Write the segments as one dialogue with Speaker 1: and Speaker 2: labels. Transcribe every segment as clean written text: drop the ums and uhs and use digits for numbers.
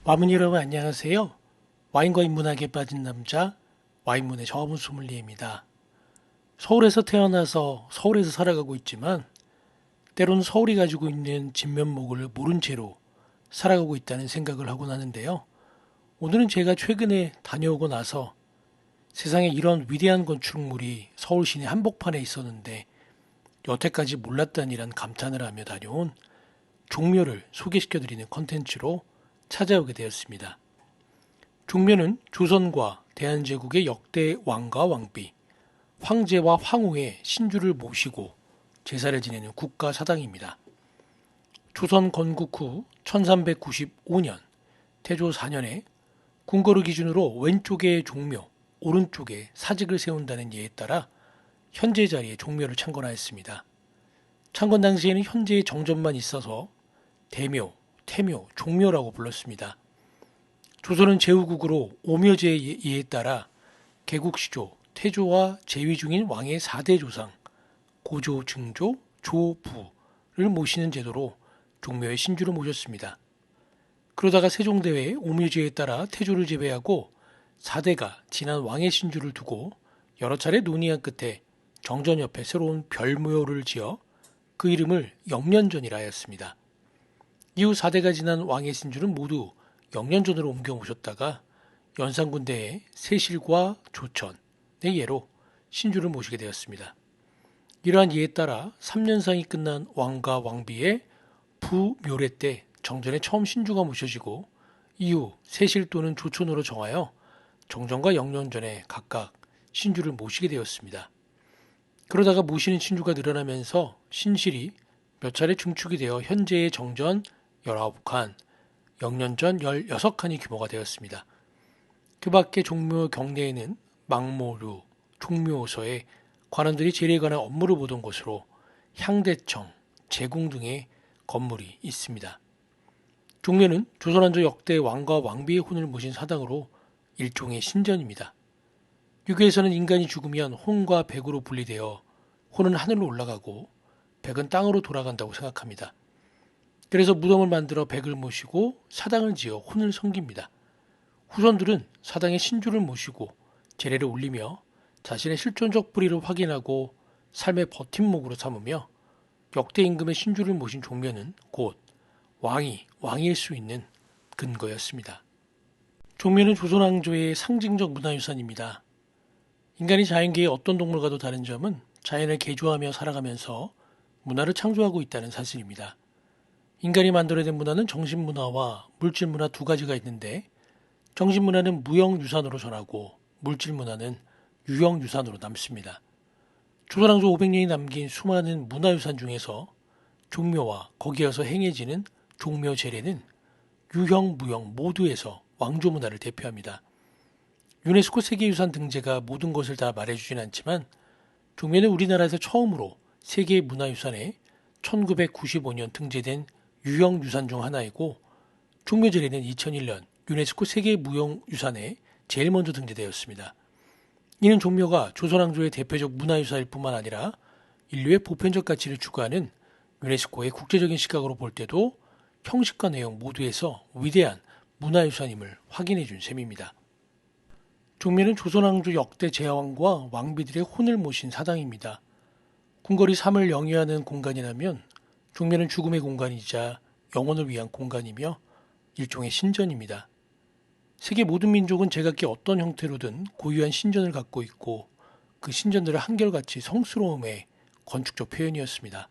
Speaker 1: 와문 여러분 안녕하세요. 와인과 인문학에 빠진 남자 와인문의 저문 소믈리에입니다. 서울에서 태어나서 서울에서 살아가고 있지만 때로는 서울이 가지고 있는 진면목을 모른 채로 살아가고 있다는 생각을 하곤 하는데요. 오늘은 제가 최근에 다녀오고 나서 세상에 이런 위대한 건축물이 서울 시내 한복판에 있었는데 여태까지 몰랐다니란 감탄을 하며 다녀온 종묘를 소개시켜드리는 컨텐츠로 찾아오게 되었습니다. 종묘는 조선과 대한제국의 역대 왕과 왕비, 황제와 황후의 신주를 모시고 제사를 지내는 국가 사당입니다. 조선 건국 후 1395년 태조 4년에 궁궐을 기준으로 왼쪽에 종묘, 오른쪽에 사직을 세운다는 예에 따라 현재 자리에 종묘를 창건하였습니다. 창건 당시에는 현재의 정전만 있어서 대묘, 태묘, 종묘라고 불렀습니다. 조선은 제후국으로 오묘제의 예에 따라 개국시조, 태조와 재위 중인 왕의 4대 조상, 고조, 증조, 조부를 모시는 제도로 종묘의 신주를 모셨습니다. 그러다가 세종대회 오묘제에 따라 태조를 제외하고 4대가 지난 왕의 신주를 두고 여러 차례 논의한 끝에 정전 옆에 새로운 별묘를 지어 그 이름을 영년전이라 하였습니다. 이후 4대가 지난 왕의 신주는 모두 영년전으로 옮겨 모셨다가 연산군대의 세실과 조천의 예로 신주를 모시게 되었습니다. 이러한 예에 따라 3년상이 끝난 왕과 왕비의 부묘례 때 정전에 처음 신주가 모셔지고 이후 세실 또는 조천으로 정하여 정전과 영년전에 각각 신주를 모시게 되었습니다. 그러다가 모시는 신주가 늘어나면서 신실이 몇 차례 중축이 되어 현재의 정전 19칸, 영년전 16칸이 규모가 되었습니다. 그 밖에 종묘 경내에는 망모루, 종묘서에 관원들이 제례에 관한 업무를 보던 곳으로 향대청, 제궁 등의 건물이 있습니다. 종묘는 조선왕조 역대 왕과 왕비의 혼을 모신 사당으로 일종의 신전입니다. 유교에서는 인간이 죽으면 혼과 백으로 분리되어 혼은 하늘로 올라가고 백은 땅으로 돌아간다고 생각합니다. 그래서 무덤을 만들어 백을 모시고 사당을 지어 혼을 섬깁니다. 후손들은 사당에 신주를 모시고 제례를 올리며 자신의 실존적 뿌리를 확인하고 삶의 버팀목으로 삼으며 역대 임금의 신주를 모신 종묘는 곧 왕이 왕일 수 있는 근거였습니다. 종묘는 조선 왕조의 상징적 문화유산입니다. 인간이 자연계의 어떤 동물과도 다른 점은 자연을 개조하며 살아가면서 문화를 창조하고 있다는 사실입니다. 인간이 만들어낸 문화는 정신문화와 물질문화 두 가지가 있는데 정신문화는 무형유산으로 전하고 물질문화는 유형유산으로 남습니다. 조선왕조 500년이 남긴 수많은 문화유산 중에서 종묘와 거기에서 행해지는 종묘제례는 유형, 무형 모두에서 왕조 문화를 대표합니다. 유네스코 세계유산 등재가 모든 것을 다 말해주진 않지만 종묘는 우리나라에서 처음으로 세계문화유산에 1995년 등재된 유형유산 중 하나이고 종묘제례는 2001년 유네스코 세계무형유산에 제일 먼저 등재되었습니다. 이는 종묘가 조선왕조의 대표적 문화유산일 뿐만 아니라 인류의 보편적 가치를 추구하는 유네스코의 국제적인 시각으로 볼 때도 형식과 내용 모두에서 위대한 문화유산임을 확인해 준 셈입니다. 종묘는 조선왕조 역대 제왕과 왕비들의 혼을 모신 사당입니다. 궁궐이 삶을 영위하는 공간이라면 종묘는 죽음의 공간이자 영혼을 위한 공간이며 일종의 신전입니다. 세계 모든 민족은 제각기 어떤 형태로든 고유한 신전을 갖고 있고 그 신전들은 한결같이 성스러움의 건축적 표현이었습니다.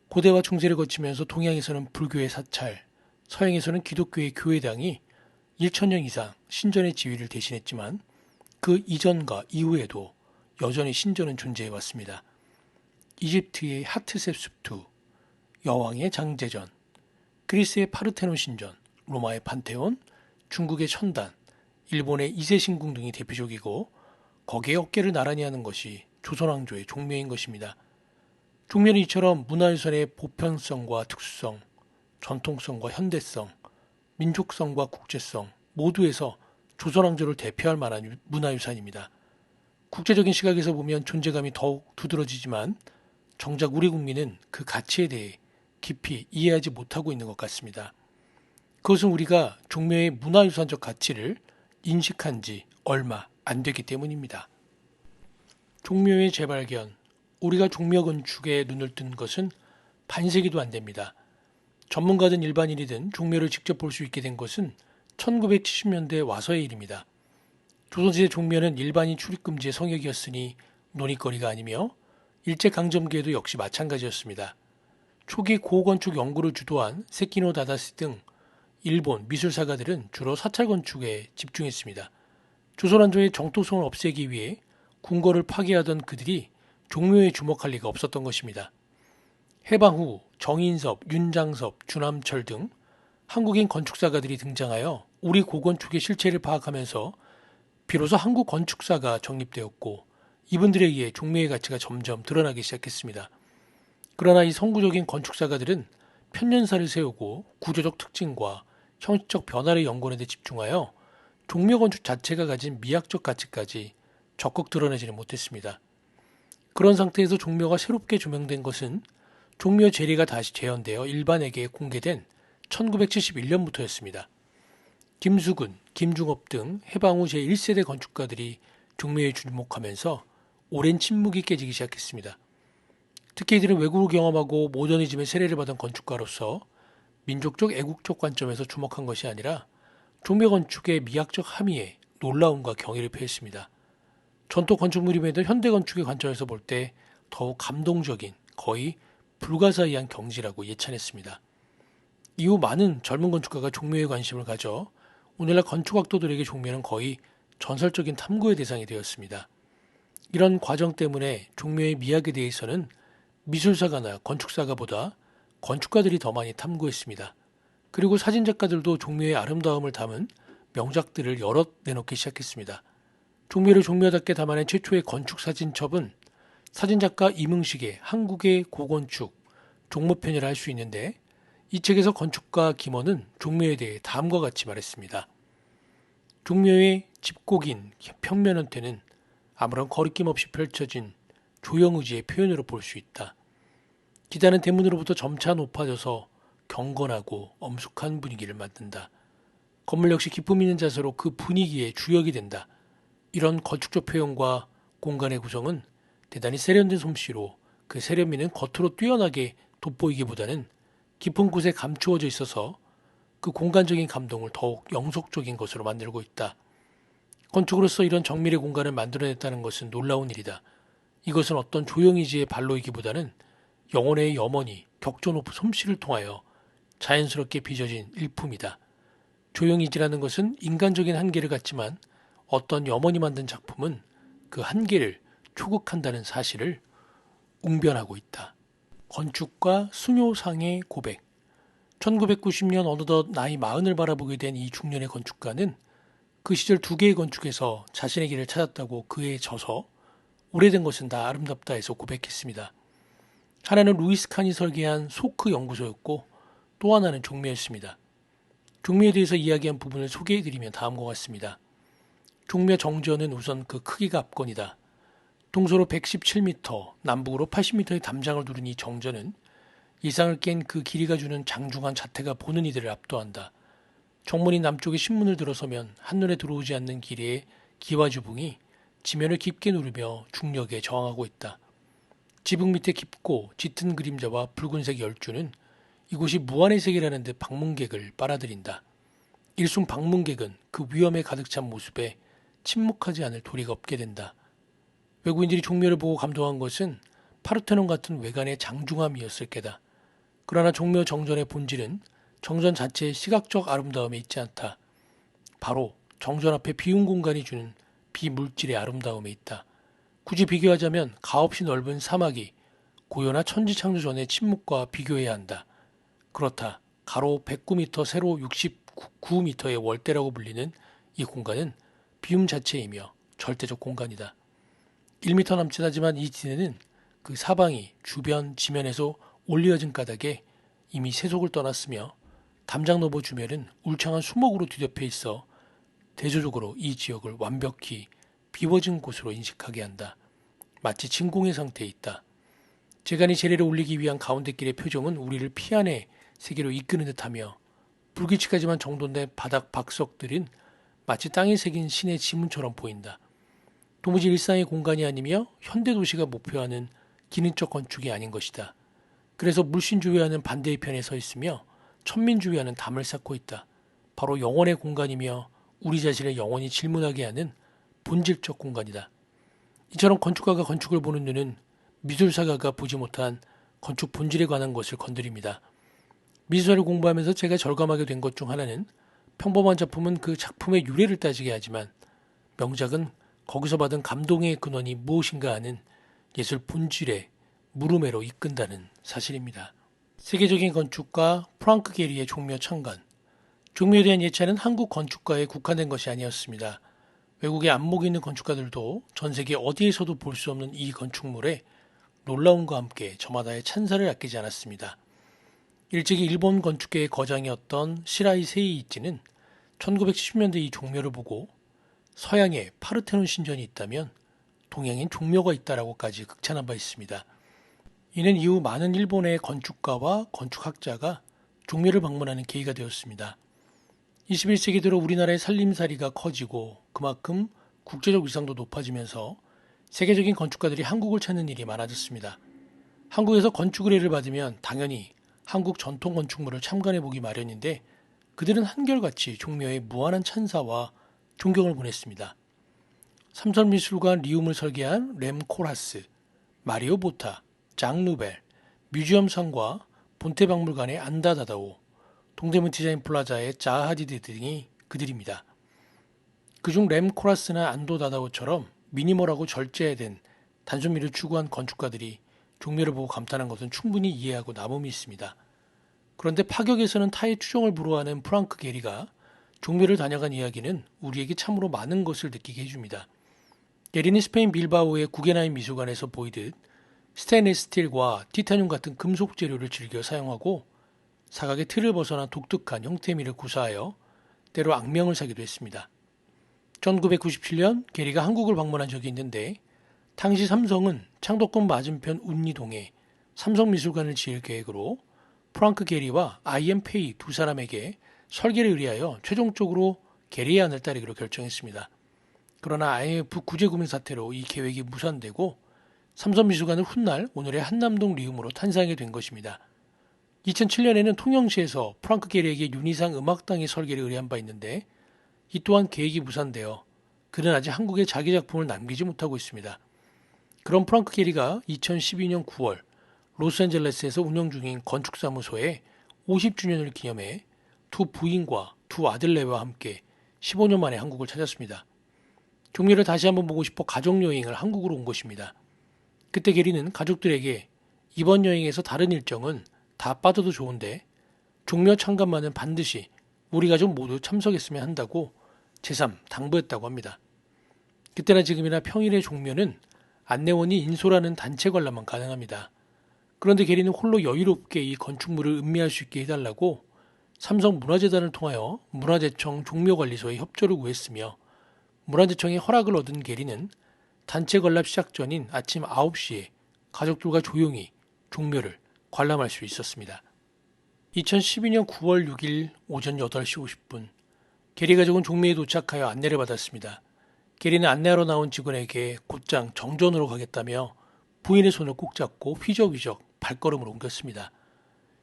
Speaker 1: 고대와 중세를 거치면서 동양에서는 불교의 사찰, 서양에서는 기독교의 교회당이 1000년 이상 신전의 지위를 대신했지만 그 이전과 이후에도 여전히 신전은 존재해 왔습니다. 이집트의 하트셉스투, 여왕의 장제전, 그리스의 파르테논 신전, 로마의 판테온, 중국의 천단, 일본의 이세신궁 등이 대표적이고 거기에 어깨를 나란히 하는 것이 조선왕조의 종묘인 것입니다. 종묘는 이처럼 문화유산의 보편성과 특수성, 전통성과 현대성, 민족성과 국제성 모두에서 조선왕조를 대표할 만한 문화유산입니다. 국제적인 시각에서 보면 존재감이 더욱 두드러지지만 정작 우리 국민은 그 가치에 대해 깊이 이해하지 못하고 있는 것 같습니다. 그것은 우리가 종묘의 문화유산적 가치를 인식한 지 얼마 안 되기 때문입니다. 종묘의 재발견, 우리가 종묘 건축에 눈을 뜬 것은 반세기도 안 됩니다. 전문가든 일반인이든 종묘를 직접 볼 수 있게 된 것은 1970년대 와서의 일입니다. 조선시대 종묘는 일반인 출입 금지의 성역이었으니 논의거리가 아니며 일제강점기에도 역시 마찬가지였습니다. 초기 고건축 연구를 주도한 세키노 다다시 등 일본 미술사가들은 주로 사찰 건축에 집중했습니다. 조선 왕조의 정토성을 없애기 위해 궁궐을 파괴하던 그들이 종묘에 주목할 리가 없었던 것입니다. 해방 후 정인섭, 윤장섭, 주남철 등 한국인 건축사가들이 등장하여 우리 고건축의 실체를 파악하면서 비로소 한국 건축사가 정립되었고 이분들에 의해 종묘의 가치가 점점 드러나기 시작했습니다. 그러나 이 선구적인 건축사가들은 편년사를 세우고 구조적 특징과 형식적 변화를 연구하는 데 집중하여 종묘 건축 자체가 가진 미학적 가치까지 적극 드러내지는 못했습니다. 그런 상태에서 종묘가 새롭게 조명된 것은 종묘 재리가 다시 재현되어 일반에게 공개된 1971년부터였습니다. 김수근, 김중업 등 해방 후 제1세대 건축가들이 종묘에 주목하면서 오랜 침묵이 깨지기 시작했습니다. 특히 이들은 외국을 경험하고 모더니즘의 세례를 받은 건축가로서 민족적 애국적 관점에서 주목한 것이 아니라 종묘 건축의 미학적 함의에 놀라움과 경의를 표했습니다. 전통 건축물임에도 현대 건축의 관점에서 볼 때 더욱 감동적인 거의 불가사의한 경지라고 예찬했습니다. 이후 많은 젊은 건축가가 종묘에 관심을 가져 오늘날 건축학도들에게 종묘는 거의 전설적인 탐구의 대상이 되었습니다. 이런 과정 때문에 종묘의 미학에 대해서는 미술사가나 건축사가보다 건축가들이 더 많이 탐구했습니다. 그리고 사진작가들도 종묘의 아름다움을 담은 명작들을 여럿 내놓기 시작했습니다. 종묘를 종묘답게 담아낸 최초의 건축사진첩은 사진작가 이문식의 한국의 고건축 종묘편이라 할 수 있는데 이 책에서 건축가 김원은 종묘에 대해 다음과 같이 말했습니다. 종묘의 짚고 긴 평면 형태는 아무런 거리낌 없이 펼쳐진 조형의지의 표현으로 볼 수 있다. 기단은 대문으로부터 점차 높아져서 경건하고 엄숙한 분위기를 만든다. 건물 역시 기품 있는 자세로 그 분위기의 주역이 된다. 이런 건축적 표현과 공간의 구성은 대단히 세련된 솜씨로 그 세련미는 겉으로 뛰어나게 돋보이기보다는 깊은 곳에 감추어져 있어서 그 공간적인 감동을 더욱 영속적인 것으로 만들고 있다. 건축으로서 이런 정밀의 공간을 만들어냈다는 것은 놀라운 일이다. 이것은 어떤 조형의지의 발로이기보다는 영혼의 염원이 격조 높은 솜씨를 통하여 자연스럽게 빚어진 일품이다. 조형의지라는 것은 인간적인 한계를 갖지만 어떤 염원이 만든 작품은 그 한계를 초극한다는 사실을 웅변하고 있다. 건축가 승효상의 고백. 1990년 어느덧 나이 40을 바라보게 된 이 중년의 건축가는 그 시절 두 개의 건축에서 자신의 길을 찾았다고 그에 져서 오래된 것은 다 아름답다 해서 고백했습니다. 하나는 루이스 칸이 설계한 소크 연구소였고 또 하나는 종묘였습니다. 종묘에 대해서 이야기한 부분을 소개해드리면 다음과 같습니다. 종묘 정전은 우선 그 크기가 압권이다. 동서로 117m, 남북으로 80m의 담장을 두른 이 정전은 예상을 깬 그 길이가 주는 장중한 자태가 보는 이들을 압도한다. 정문이 남쪽에 신문을 들어서면 한눈에 들어오지 않는 길이의 기와주붕이 지면을 깊게 누르며 중력에 저항하고 있다. 지붕 밑에 깊고 짙은 그림자와 붉은색 열주는 이곳이 무한의 세계라는 듯 방문객을 빨아들인다. 일순 방문객은 그 위험에 가득 찬 모습에 침묵하지 않을 도리가 없게 된다. 외국인들이 종묘를 보고 감동한 것은 파르테논 같은 외관의 장중함이었을 게다. 그러나 종묘 정전의 본질은 정전 자체의 시각적 아름다움에 있지 않다. 바로 정전 앞에 비운 공간이 주는 비물질의 아름다움에 있다. 굳이 비교하자면 가없이 넓은 사막이 고요나 천지창조 전의 침묵과 비교해야 한다. 그렇다. 가로 109m, 세로 69m의 월대라고 불리는 이 공간은 비움 자체이며 절대적 공간이다. 1m 남짓 하지만 이 지대는 그 사방이 주변 지면에서 올리어진 가닥에 이미 세속을 떠났으며 담장 너머 주변은 울창한 수목으로 뒤덮여 있어 대조적으로 이 지역을 완벽히 비워진 곳으로 인식하게 한다. 마치 진공의 상태에 있다. 재간이 재래를 올리기 위한 가운데 길의 표정은 우리를 피 안의 세계로 이끄는 듯하며 불규칙하지만 정돈된 바닥 박석들은 마치 땅에 새긴 신의 지문처럼 보인다. 도무지 일상의 공간이 아니며 현대도시가 목표하는 기능적 건축이 아닌 것이다. 그래서 물신주의와는 반대의 편에 서 있으며 천민주의와는 담을 쌓고 있다. 바로 영혼의 공간이며 우리 자신을 영원히 질문하게 하는 본질적 공간이다. 이처럼 건축가가 건축을 보는 눈은 미술사가가 보지 못한 건축 본질에 관한 것을 건드립니다. 미술사를 공부하면서 제가 절감하게 된 것 중 하나는 평범한 작품은 그 작품의 유래를 따지게 하지만 명작은 거기서 받은 감동의 근원이 무엇인가 하는 예술 본질의 물음에로 이끈다는 사실입니다. 세계적인 건축가 프랑크 게리의 종묘 창간. 종묘에 대한 예찬은 한국 건축가에 국한된 것이 아니었습니다. 외국의 안목 있는 건축가들도 전 세계 어디에서도 볼 수 없는 이 건축물에 놀라움과 함께 저마다의 찬사를 아끼지 않았습니다. 일찍이 일본 건축계의 거장이었던 시라이 세이이치는 1970년대 이 종묘를 보고 서양에 파르테논 신전이 있다면 동양엔 종묘가 있다라고까지 극찬한 바 있습니다. 이는 이후 많은 일본의 건축가와 건축학자가 종묘를 방문하는 계기가 되었습니다. 21세기 들어 우리나라의 살림살이가 커지고 그만큼 국제적 위상도 높아지면서 세계적인 건축가들이 한국을 찾는 일이 많아졌습니다. 한국에서 건축 의뢰를 받으면 당연히 한국 전통 건축물을 참관해 보기 마련인데 그들은 한결같이 종묘에 무한한 찬사와 존경을 보냈습니다. 삼선미술관 리움을 설계한 렘 코라스, 마리오 보타, 장 루벨, 뮤지엄상과 본태박물관의 안다 다다오, 동대문 디자인 플라자의 자하 하디드 등이 그들입니다. 그중 렘 코라스나 안도 다다오처럼 미니멀하고 절제된 단순미를 추구한 건축가들이 종묘를 보고 감탄한 것은 충분히 이해하고 남음이 있습니다. 그런데 파격에서는 타의 추종을 불허하는 프랑크 게리가 종묘를 다녀간 이야기는 우리에게 참으로 많은 것을 느끼게 해줍니다. 게리는 스페인 빌바오의 구겐하임 미술관에서 보이듯 스테인리스 스틸과 티타늄 같은 금속 재료를 즐겨 사용하고 사각의 틀을 벗어난 독특한 형태미를 구사하여 때로 악명을 사기도 했습니다. 1997년 게리가 한국을 방문한 적이 있는데 당시 삼성은 창덕궁 맞은편 운리동에 삼성미술관을 지을 계획으로 프랑크 게리와 아이엠 페이 두 사람에게 설계를 의뢰하여 최종적으로 게리의 안을 따르기로 결정했습니다. 그러나 IMF 구제금융 사태로 이 계획이 무산되고 삼성미술관은 훗날 오늘의 한남동 리움으로 탄생하게 된 것입니다. 2007년에는 통영시에서 프랑크 게리에게 윤희상 음악당의 설계를 의뢰한 바 있는데 이 또한 계획이 무산되어 그는 아직 한국에 자기 작품을 남기지 못하고 있습니다. 그런 프랑크 게리가 2012년 9월 로스앤젤레스에서 운영 중인 건축사무소에 50주년을 기념해 두 부인과 두 아들네와 함께 15년 만에 한국을 찾았습니다. 종묘를 다시 한번 보고 싶어 가족여행을 한국으로 온 것입니다. 그때 게리는 가족들에게 이번 여행에서 다른 일정은 다 빠져도 좋은데 종묘 참관만은 반드시 우리 가족 모두 참석했으면 한다고 제3 당부했다고 합니다. 그때나 지금이나 평일의 종묘는 안내원이 인솔하는 단체 관람만 가능합니다. 그런데 게리는 홀로 여유롭게 이 건축물을 음미할 수 있게 해달라고 삼성문화재단을 통하여 문화재청 종묘관리소에 협조를 구했으며 문화재청의 허락을 얻은 게리는 단체 관람 시작 전인 아침 9시에 가족들과 조용히 종묘를 관람할 수 있었습니다. 2012년 9월 6일 오전 8시 50분 게리 가족은 종묘에 도착하여 안내를 받았습니다. 게리는 안내하러 나온 직원에게 곧장 정전으로 가겠다며 부인의 손을 꼭 잡고 휘적휘적 발걸음을 옮겼습니다.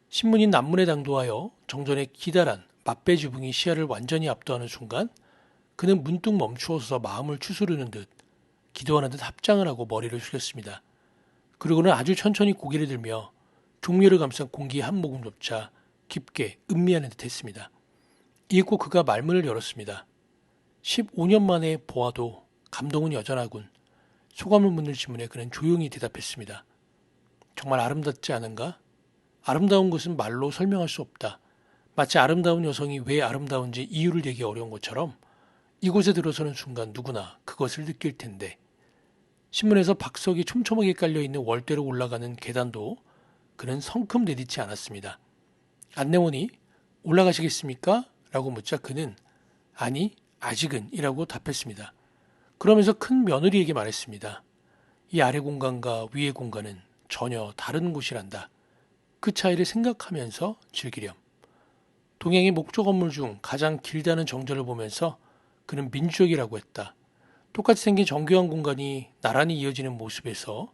Speaker 1: 신문인 남문에 당도하여 정전의 기다란 맛배 지붕이 시야를 완전히 압도하는 순간 그는 문득 멈추어서 마음을 추스르는 듯 기도하는 듯 합장을 하고 머리를 숙였습니다. 그리고는 아주 천천히 고개를 들며 종묘를 감싼 공기의 한 모금조차 깊게 음미하는 듯 했습니다. 이윽고 그가 말문을 열었습니다. 15년 만에 보아도 감동은 여전하군. 소감을 묻는 질문에 그는 조용히 대답했습니다. 정말 아름답지 않은가? 아름다운 것은 말로 설명할 수 없다. 마치 아름다운 여성이 왜 아름다운지 이유를 대기 어려운 것처럼 이곳에 들어서는 순간 누구나 그것을 느낄 텐데. 신문에서 박석이 촘촘하게 깔려있는 월대로 올라가는 계단도 그는 성큼 내딛지 않았습니다. 안내원이 올라가시겠습니까? 라고 묻자 그는 아니 아직은 이라고 답했습니다. 그러면서 큰 며느리에게 말했습니다. 이 아래 공간과 위의 공간은 전혀 다른 곳이란다. 그 차이를 생각하면서 즐기렴. 동양의 목조 건물 중 가장 길다는 정전을 보면서 그는 민주적이라고 했다. 똑같이 생긴 정교한 공간이 나란히 이어지는 모습에서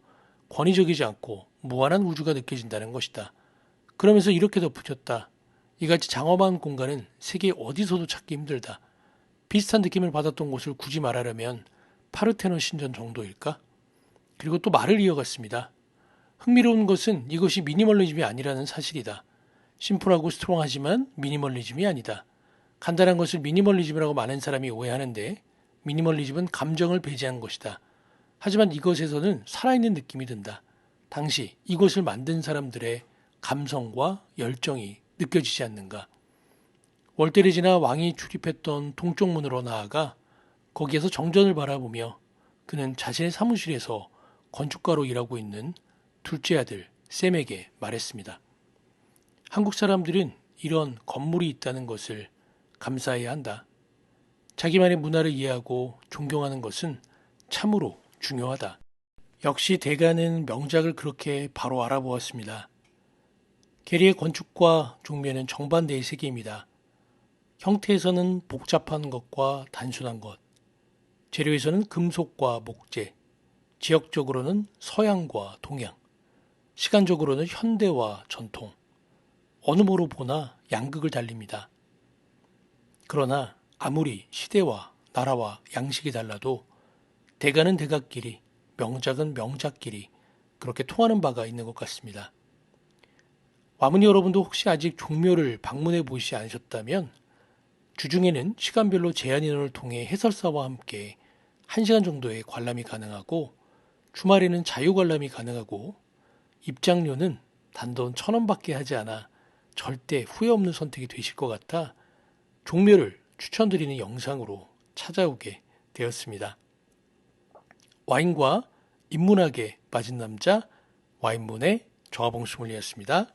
Speaker 1: 권위적이지 않고 무한한 우주가 느껴진다는 것이다. 그러면서 이렇게 덧붙였다. 이같이 장엄한 공간은 세계 어디서도 찾기 힘들다. 비슷한 느낌을 받았던 곳을 굳이 말하려면 파르테논 신전 정도일까? 그리고 또 말을 이어갔습니다. 흥미로운 것은 이것이 미니멀리즘이 아니라는 사실이다. 심플하고 스트롱하지만 미니멀리즘이 아니다. 간단한 것을 미니멀리즘이라고 많은 사람이 오해하는데 미니멀리즘은 감정을 배제한 것이다. 하지만 이것에서는 살아있는 느낌이 든다. 당시 이것을 만든 사람들의 감성과 열정이 느껴지지 않는가. 월대를 지나 왕이 출입했던 동쪽 문으로 나아가 거기에서 정전을 바라보며 그는 자신의 사무실에서 건축가로 일하고 있는 둘째 아들 샘에게 말했습니다. 한국 사람들은 이런 건물이 있다는 것을 감사해야 한다. 자기만의 문화를 이해하고 존경하는 것은 참으로 중요하다. 역시 대가는 명작을 그렇게 바로 알아보았습니다. 게리의 건축과 종묘는 정반대의 세계입니다. 형태에서는 복잡한 것과 단순한 것, 재료에서는 금속과 목재, 지역적으로는 서양과 동양, 시간적으로는 현대와 전통, 어느 모로 보나 양극을 달립니다. 그러나 아무리 시대와 나라와 양식이 달라도 대가는 대가끼리, 명작은 명작끼리 그렇게 통하는 바가 있는 것 같습니다. 와문이 여러분도 혹시 아직 종묘를 방문해 보시지 않으셨다면 주중에는 시간별로 제한 인원을 통해 해설사와 함께 1시간 정도의 관람이 가능하고 주말에는 자유 관람이 가능하고 입장료는 단돈 1,000원밖에 하지 않아 절대 후회 없는 선택이 되실 것 같아 종묘를 추천드리는 영상으로 찾아오게 되었습니다. 와인과 인문학에 빠진 남자 와인문의 정화봉 소믈리에였습니다.